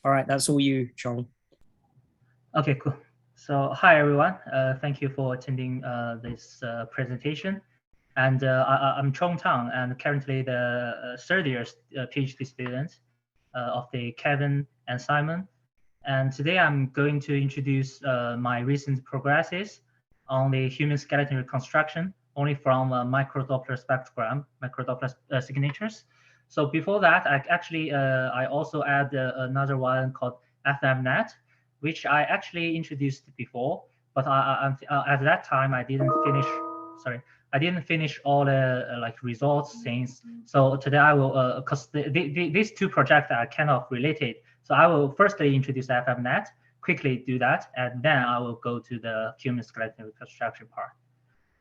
All right, that's all you, Chong. Okay, cool. So hi everyone. Thank you for attending this presentation. And I'm Chong Tang, and currently the third year PhD student of the Kevin and Simon. And today I'm going to introduce my recent progresses on the human skeleton reconstruction, only from micro-Doppler spectrogram, micro-Doppler signatures. So before that, I also add another one called FMNet, which I actually introduced before, but at that time I didn't finish. Sorry, I didn't finish all the like results things. So today I will, because these two projects are kind of related. So I will firstly introduce FMNet, quickly do that, and then I will go to the human skeleton reconstruction part.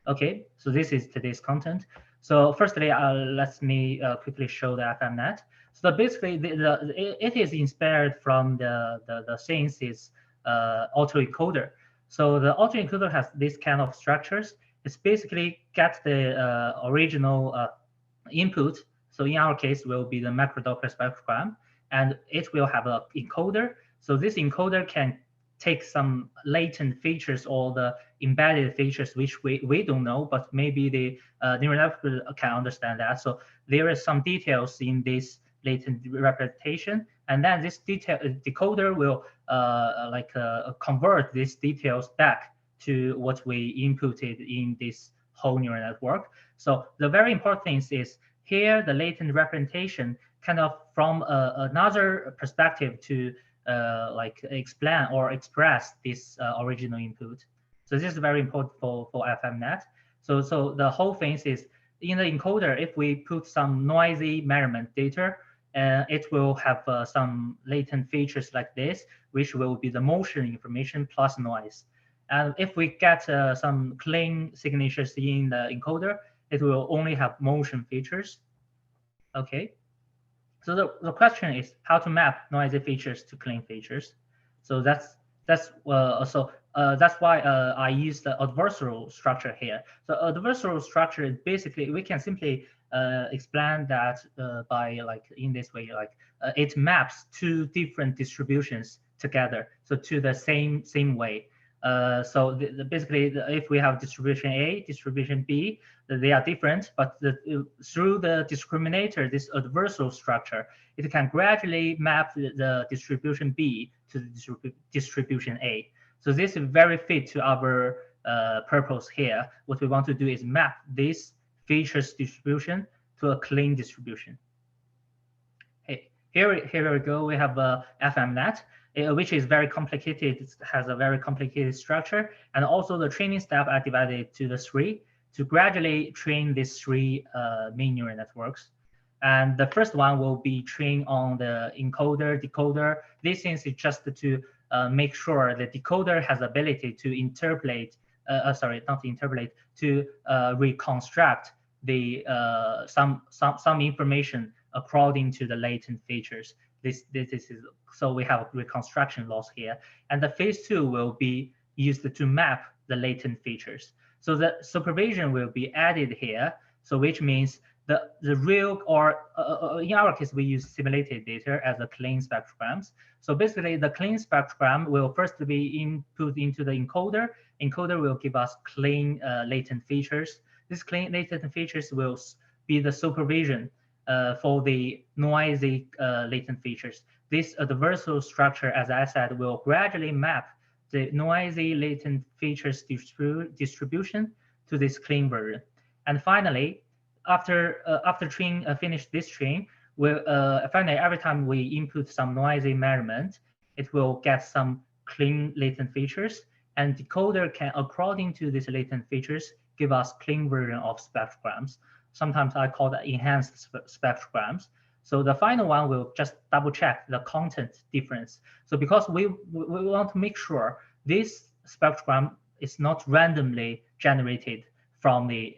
Okay, so this is today's content. So firstly, let me quickly show the FMNet. So basically, it is inspired from the Sciences autoencoder. So the autoencoder has this kind of structures. It's basically get the original input. So in our case, will be the Micro-Doppler spectrogram, and it will have an encoder. So this encoder can take some latent features or the embedded features which we don't know, but maybe the neural network can understand that. So there is some details in this latent representation, and then this decoder will convert these details back to what we inputted in this whole neural network. So the very important thing is here the latent representation kind of from another perspective to explain or express this original input. So this is very important for FMNet. So the whole thing is in the encoder, if we put some noisy measurement data, it will have some latent features like this, which will be the motion information plus noise. And if we get some clean signatures in the encoder, it will only have motion features. Okay. So the question is how to map noisy features to clean features. So that's why I use the adversarial structure here. So adversarial structure is basically we can simply explain that by like in this way, like it maps two different distributions together, so to the same way. So basically, if we have distribution A, distribution B, they are different, but through the discriminator, this adversarial structure, it can gradually map the distribution B to the distribution A. So this is very fit to our purpose here. What we want to do is map this features distribution to a clean distribution. Hey, here we go. We have FMNet, which is very complicated. It has a very complicated structure, and also the training step are divided to the three to gradually train these three main neural networks. And the first one will be trained on the encoder, decoder. This is just to make sure the decoder has ability to interpolate, not interpolate, to reconstruct the some information according to the latent features. This is so we have reconstruction loss here, and the phase 2 will be used to map the latent features. So the supervision will be added here. So which means the real or in our case we use simulated data as a clean spectrograms. So basically the clean spectrogram will first be input into the encoder. Encoder will give us clean latent features. These clean latent features will be the supervision for the noisy latent features. This adversarial structure, as I said, will gradually map the noisy latent features distribution to this clean version. And finally, after finish this train, we'll finally every time we input some noisy measurement, it will get some clean latent features, and decoder can, according to these latent features, give us clean version of spectrograms. Sometimes I call that enhanced spectrograms. So the final one will just double check the content difference. So because we want to make sure this spectrogram is not randomly generated from the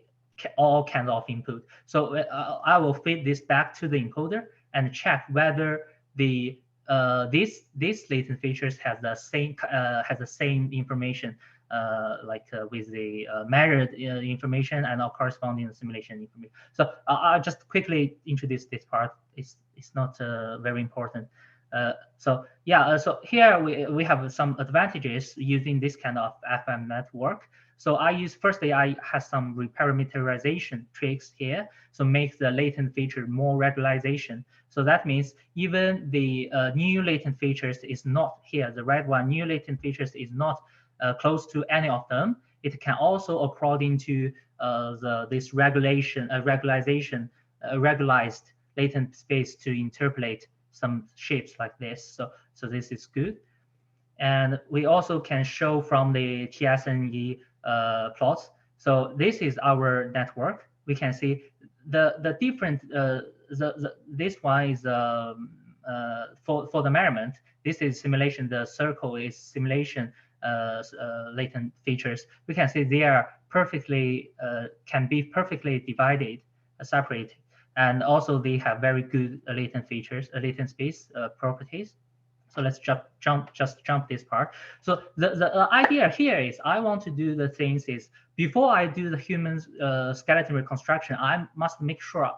all kinds of input. So I will feed this back to the encoder and check whether the these latent features has the same information with the measured information and our corresponding simulation information. So I'll just quickly introduce this part. It's not very important. So yeah, so here we have some advantages using this kind of FM network. So firstly, I have some reparameterization tricks here. So make the latent feature more regularization. So that means even the new latent features is not here, the red one, new latent features is not close to any of them. It can also, according to this regularization, regularized latent space to interpolate some shapes like this. So this is good. And we also can show from the TSNE plots. So this is our network. We can see the different, this one is for the measurement. This is simulation. The circle is simulation latent features. We can see they are perfectly, can be perfectly divided, separated. And also they have very good latent features, latent space properties. So let's just jump this part. So the idea here is I want to do the things is before I do the human skeleton reconstruction, I must make sure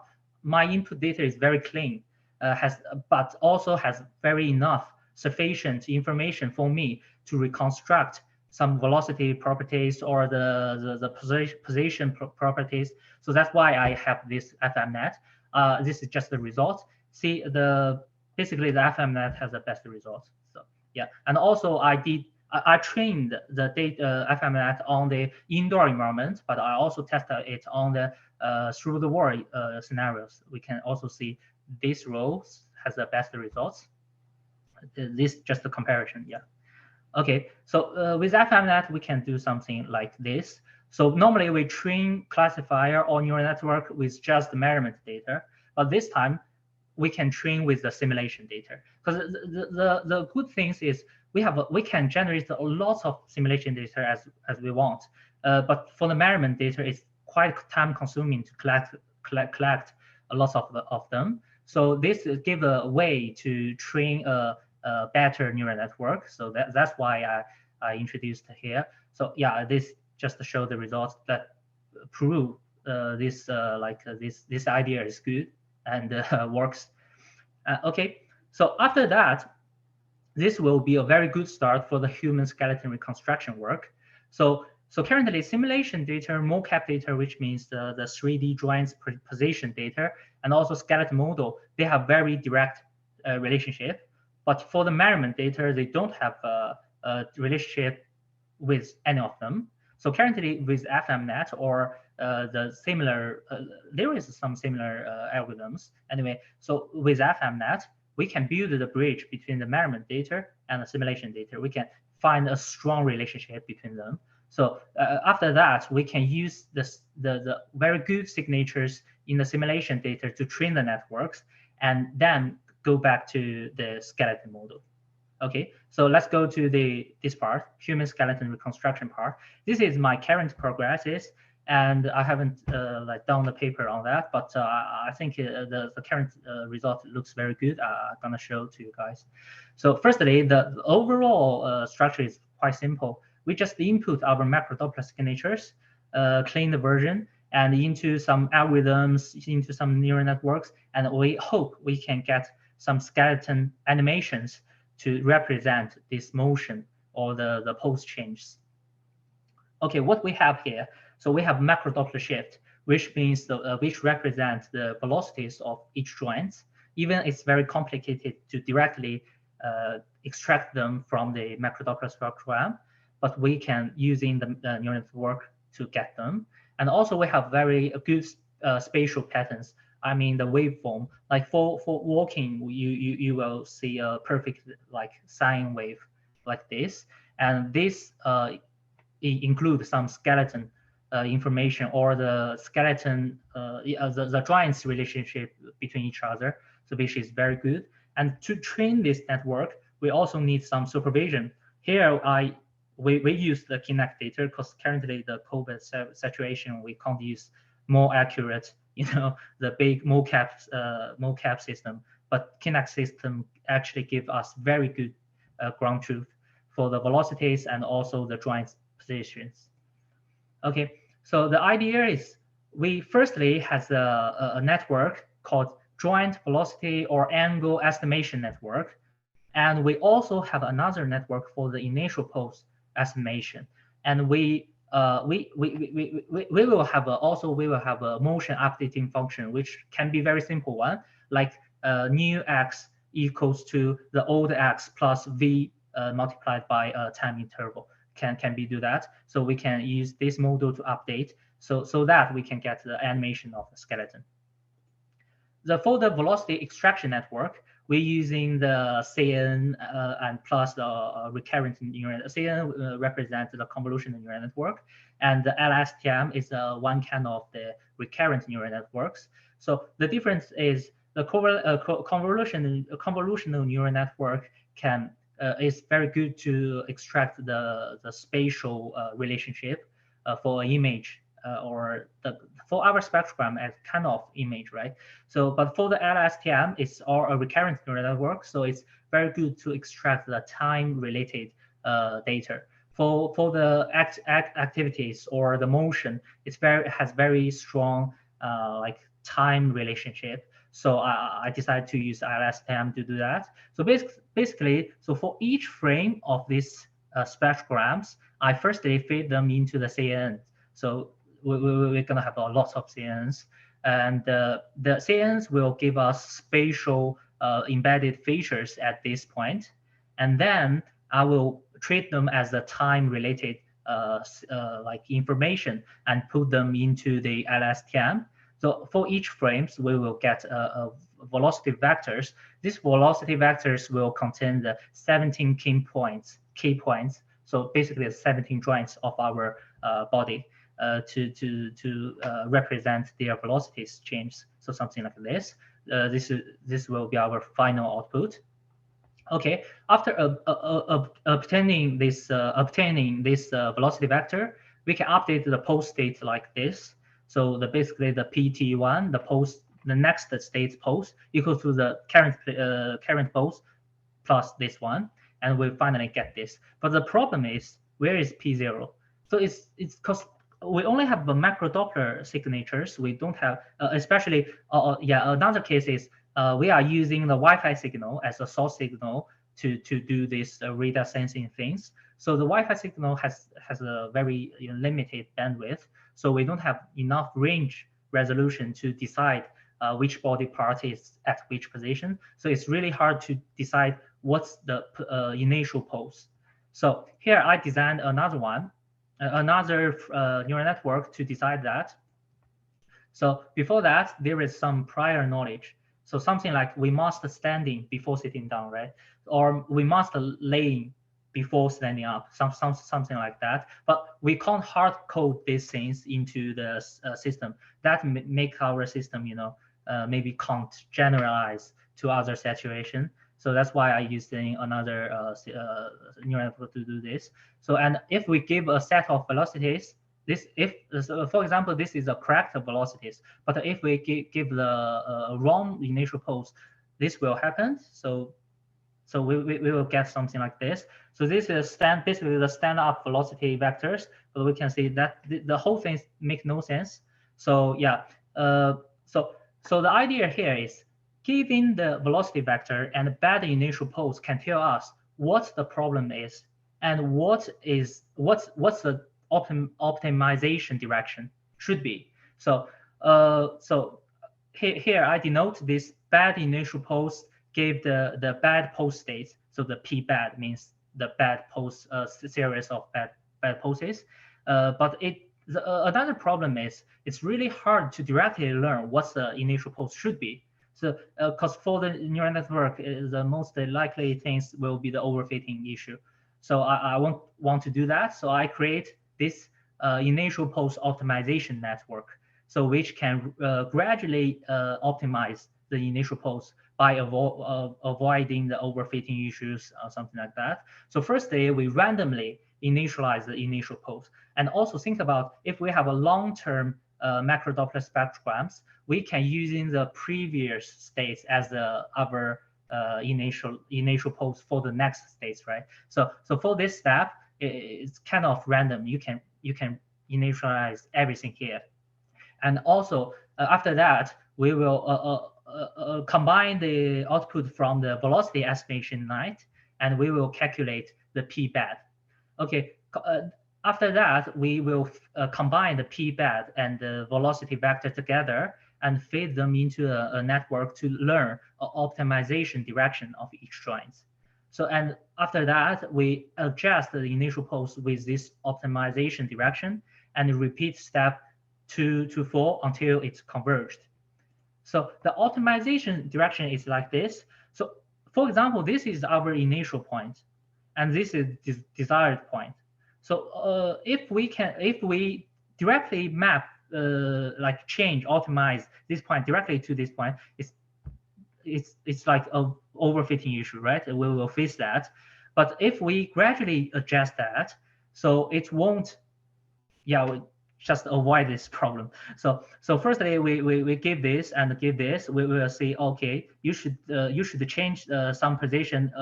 my input data is very clean, but also has very enough sufficient information for me to reconstruct some velocity properties or the position properties. So that's why I have this FMNet. This is just the result. See, basically the FMNet has the best results. So yeah, and also I trained the data FMNet on the indoor environment, but I also tested it on the through the world scenarios. We can also see this row has the best results. This just a comparison, yeah. Okay, so with FMNet, we can do something like this. So normally we train classifier or neural network with just the measurement data, but this time we can train with the simulation data. Because the good things is we can generate a lot of simulation data as we want, but for the measurement data, it's quite time consuming to collect a lot of them. So this gives a way to train a better neural network. So that's why I introduced here. So yeah, this just to show the results that prove this this idea is good and works. Okay, so after that, this will be a very good start for the human skeleton reconstruction work. So currently simulation data, mocap data, which means the 3D joints position data, and also skeleton model, they have very direct relationship. But for the measurement data, they don't have a relationship with any of them. So currently with FMNet or the similar, there is some similar algorithms. Anyway, so with FMNet, we can build the bridge between the measurement data and the simulation data. We can find a strong relationship between them. So after that, we can use the very good signatures in the simulation data to train the networks, and then go back to the skeleton model. Okay, so let's go to this part, human skeleton reconstruction part. This is my current progresses, and I haven't done the paper on that, but I think the current result looks very good. I'm gonna show to you guys. So firstly, the overall structure is quite simple. We just input our Micro-Doppler signatures, clean the version, and into some algorithms, into some neural networks, and we hope we can get some skeleton animations to represent this motion or the pose changes. Okay, what we have here, so we have Micro-Doppler shift, which means which represents the velocities of each joint. Even it's very complicated to directly extract them from the Micro-Doppler spectrogram, but we can using the neural network to get them. And also we have very good spatial patterns. I mean the waveform, like for walking, you will see a perfect like sine wave like this, and this include some skeleton information or the skeleton the joints relationship between each other, so which is very good. And to train this network, we also need some supervision. Here we use the Kinect data because currently the COVID situation, we can't use more accurate, the big mocap system, but Kinect system actually give us very good ground truth for the velocities and also the joint positions. Okay, so the idea is we firstly has a network called joint velocity or angle estimation network. And we also have another network for the initial pose estimation. And we will have we will have a motion updating function, which can be very simple one, like new x equals to the old x plus v multiplied by a time interval. Can we do that? So we can use this module to update, so that we can get the animation of the skeleton. For the velocity extraction network, we're using the CN and plus the recurrent neural. CN represents the convolutional neural network, and the LSTM is one kind of the recurrent neural networks. So the difference is the convolutional neural network is very good to extract the spatial relationship for image or for our spectrogram as kind of image, right? So, but for the LSTM, it's all a recurrent neural network, so it's very good to extract the time-related data. For the activities or the motion, has very strong like time relationship. So I decided to use LSTM to do that. So basically, so for each frame of these spectrograms, I firstly feed them into the CNN. So we're gonna have lots of CNNs, and the CNNs will give us spatial embedded features at this point, and then I will treat them as the time-related like information and put them into the LSTM. So for each frames, we will get velocity vectors. These velocity vectors will contain the 17 key points. So basically, the 17 joints of our body. To represent their velocities change. So something like this. This will be our final output. Okay. After obtaining this velocity vector, we can update the pose state like this. So basically the PT1, the next state pose equals to the current pose plus this one, and we finally get this. But the problem is, where is P0? So it's because we only have the Micro-Doppler signatures. We don't have, especially, another case is we are using the Wi-Fi signal as a source signal to do this radar sensing things. So the Wi-Fi signal has a very limited bandwidth. So we don't have enough range resolution to decide which body part is at which position. So it's really hard to decide what's the initial pose. So here I designed another one, another neural network to decide that. So before that, there is some prior knowledge. So something like we must standing before sitting down, right? Or we must laying before standing up, something like that. But we can't hard code these things into the system. That make our system, maybe can't generalize to other situation. So that's why I used another neural network to do this. So, and if we give a set of velocities, for example, this is a correct velocities, but if we give the wrong initial pose, this will happen. So we will get something like this. So this is basically the stand-up velocity vectors, but we can see that the whole thing make no sense. So yeah, so the idea here is giving the velocity vector and bad initial pose can tell us what the problem is and what's the optimization direction should be. So here I denote this bad initial pose gave the bad pose state. So the P bad means the bad pose series of bad poses. But another problem is it's really hard to directly learn what the initial pose should be. So because for the neural network, the most likely things will be the overfitting issue. So I won't want to do that. So I create this initial pose optimization network, so which can gradually optimize the initial pose by avoiding the overfitting issues or something like that. So firstly, we randomly initialize the initial pose. And also think about if we have a long-term Micro-Doppler spectrograms, we can using the previous states as our initial pose for the next states, right? So for this step, it's kind of random. You can initialize everything here, and also after that we will combine the output from the velocity estimation night, and we will calculate the p-bed. Okay. After that, we will combine the p-bed and the velocity vector together and feed them into a network to learn an optimization direction of each joint. So, and after that, we adjust the initial pose with this optimization direction and repeat step 2 to 4 until it's converged. So the optimization direction is like this. So for example, this is our initial point, and this is desired point. So if we directly map, like change, optimize this point directly to this point, it's like a overfitting issue, right? We will fix that. But if we gradually adjust that, so it won't, yeah, we just avoid this problem. So firstly, we give this and give this. We will say, okay, you should change some position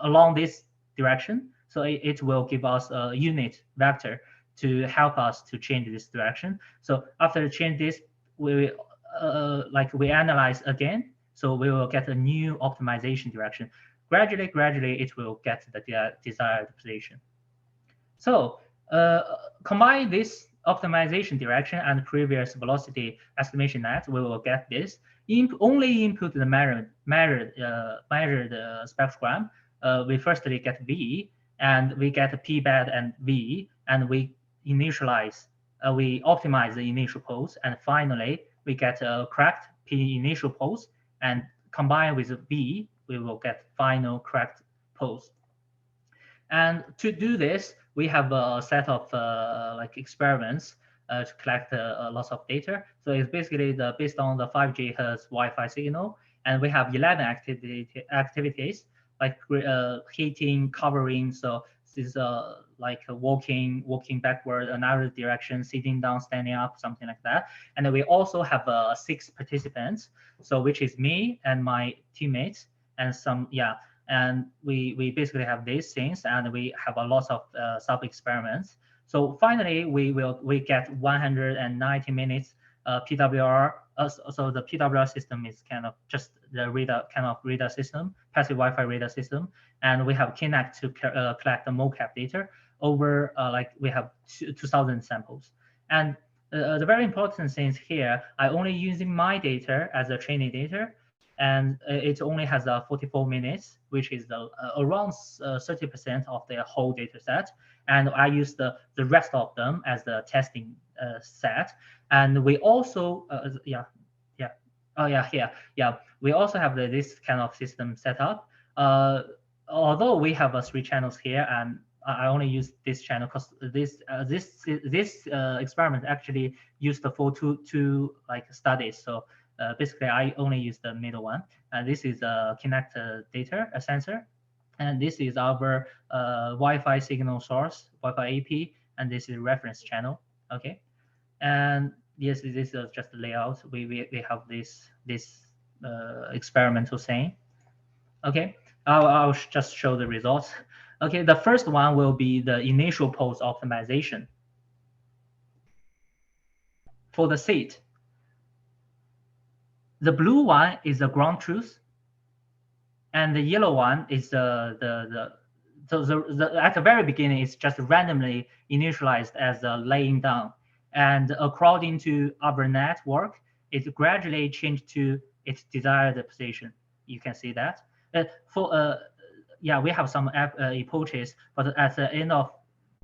along this direction. So it will give us a unit vector to help us to change this direction. So after change this, we analyze again. So we will get a new optimization direction. Gradually, it will get the desired position. So combine this optimization direction and previous velocity estimation net, we will get this. Only input the measured spectrogram. We firstly get V, and we get p-bed and V, and we initialize, we optimize the initial pose, and finally we get a correct p initial pose, and combined with V, we will get final correct pose. And to do this, we have a set of like experiments to collect lots of data. So it's basically based on the 5 GHz Wi-Fi signal, and we have 11 activities like heating, covering. So this is like walking backward, another direction, sitting down, standing up, something like that. And then we also have 6 participants, so which is me and my teammates and some, yeah. And we basically have these things, and we have a lot of sub experiments. So finally, we get 190 minutes PWR. So the PWR system is kind of just the radar system, passive Wi-Fi radar system, and we have Kinect to collect the mocap data over like we have 2,000 samples. And the very important things here, I only using my data as a training data, and it only has 44 minutes, which is around 30% of the whole data set. And I use the rest of them as the testing set. And we also, we also have this kind of system set up. Although we have 3 channels here, and I only use this channel because this experiment actually used for two like studies. So basically, I only use the middle one. This is a Kinect data, a sensor, and this is our Wi-Fi signal source, Wi-Fi AP, and this is reference channel. Okay, and yes, this is just the layout. We have this experimental thing. Okay, I'll just show the results. Okay, the first one will be the initial pose optimization for the seat. The blue one is the ground truth, and the yellow one is at the very beginning, it's just randomly initialized as a laying down. And according to our network, it gradually changed to its desired position. You can see that. We have some approaches, but at the end of,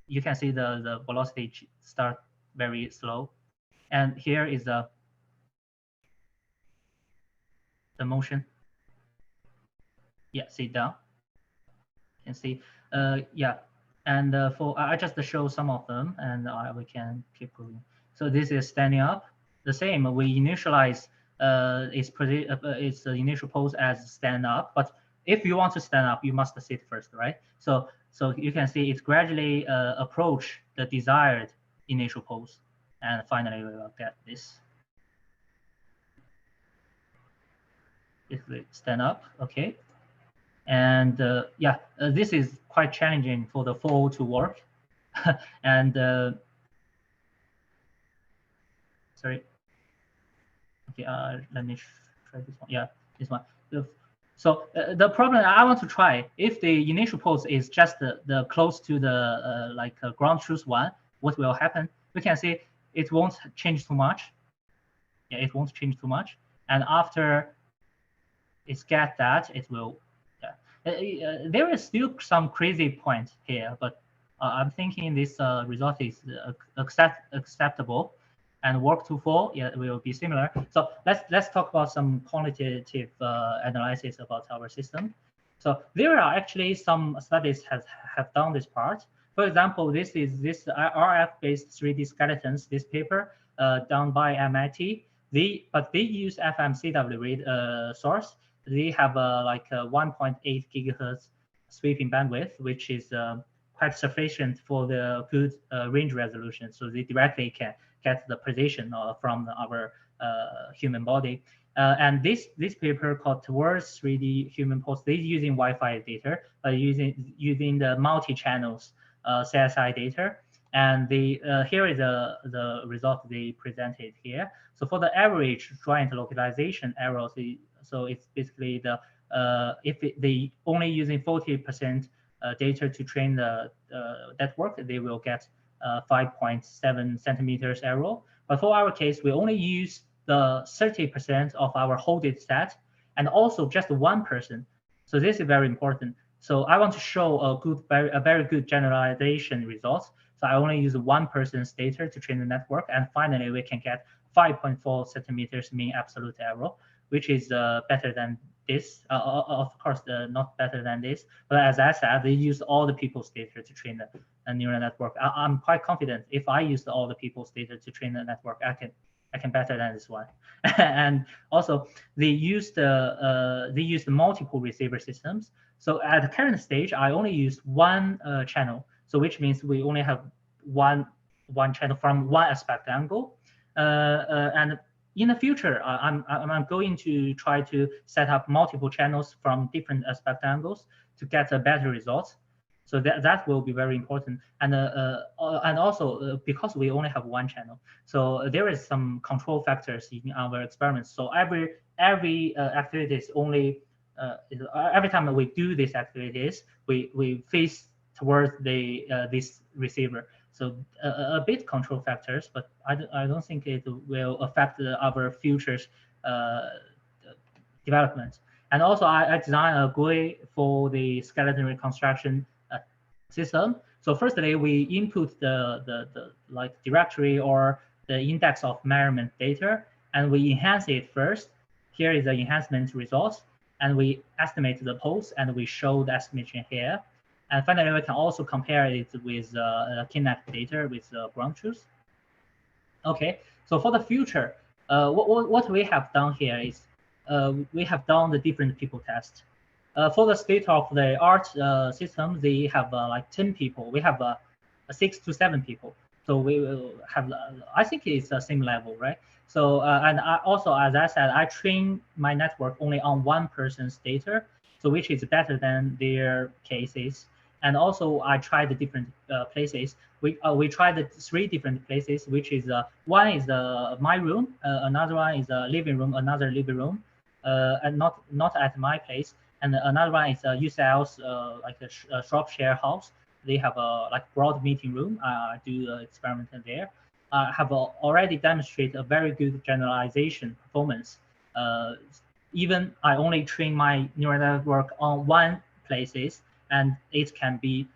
you can see the velocity start very slow. And here is the motion. Yeah, sit down. You can see, and I just show some of them, and we can keep going. So this is standing up. The same, we initialize its initial pose as stand up, but if you want to stand up, you must sit first, right? So you can see it gradually approach the desired initial pose, and finally we will get this. Basically stand up, okay. And this is quite challenging for the fall to work. And sorry. Okay, let me try this one. Yeah, this one. So the problem I want to try, if the initial pose is just the close to the ground truth one, what will happen? We can see it won't change too much. Yeah, it won't change too much. And after it's get that, it will. Yeah. There is still some crazy point here, but I'm thinking this result is acceptable, and work to fall, yeah, will be similar. So let's talk about some quantitative analysis about our system. So there are actually some studies have done this part. For example, this is this RF-based 3D skeletons. This paper done by MIT. But they use FMCW source. They have like a 1.8 gigahertz sweeping bandwidth, which is quite sufficient for the good range resolution. So they directly can get the position from our human body. And this paper called Towards 3D Human Pose, they're using Wi-Fi data, using the multi-channels CSI data. And here is the result they presented here. So for the average joint localization errors, so it's basically the if they only using 40% data to train the network, they will get 5.7 centimeters error. But for our case, we only use the 30% of our whole data set, and also just one person. So this is very important. So I want to show a very good generalization results. So I only use one person's data to train the network, and finally we can get 5.4 centimeters mean absolute error, which is better than this. Of course, not better than this. But as I said, they use all the people's data to train the neural network. I'm quite confident if I used all the people's data to train the network, I can better than this one. And also, they used multiple receiver systems. So at the current stage, I only use one channel. So which means we only have one channel from one aspect angle. And in the future, I'm going to try to set up multiple channels from different aspect angles to get a better result. So that will be very important. And also because we only have one channel, so there is some control factors in our experiments. So every activity is only every time we do these activities, we face towards this receiver. So a bit control factors, but I don't think it will affect our future's development. And also, I designed a GUI for the skeleton reconstruction system. So firstly, we input the like directory or the index of measurement data, and we enhance it first. Here is the enhancement results, and we estimate the pose, and we show the estimation here. And finally, we can also compare it with Kinect data with ground truth. Okay, so for the future, what we have done here is we have done the different people test. For the state-of-the-art system, they have like 10 people. We have 6 to 7 people. So we will have, I think it's the same level, right? So, and also, as I said, I train my network only on one person's data, so which is better than their cases. And also, I tried the different places. We tried the 3 different places, which is one is my room, another one is a living room, another living room, and not at my place. And another one is UCL's like a Shropshire house. They have a like broad meeting room. I do experiment there. I have already demonstrated a very good generalization performance. Even I only train my neural network on one places, and it can be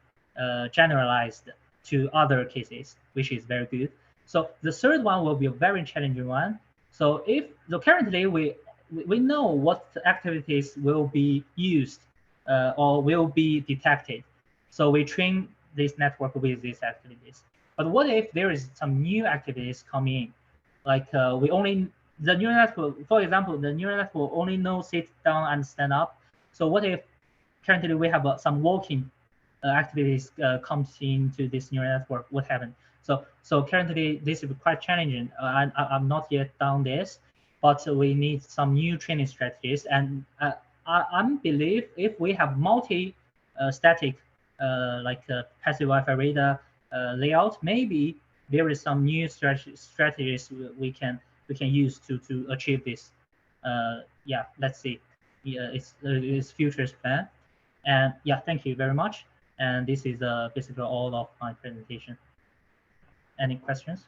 generalized to other cases, which is very good. So the third one will be a very challenging one. So currently we know what activities will be used or will be detected. So we train this network with these activities. But what if there is some new activities coming in? Like the neural network, for example, the neural network only knows sit down and stand up. So what if currently we have some walking activities comes into this neural network? What happened? So currently this is quite challenging. I'm not yet done this, but we need some new training strategies. And I believe if we have multi-static like passive Wi-Fi radar layout, maybe there is some new strategies we can use to achieve this yeah, let's see. Yeah, it's future's plan. And yeah, thank you very much. And this is basically all of my presentation. Any questions?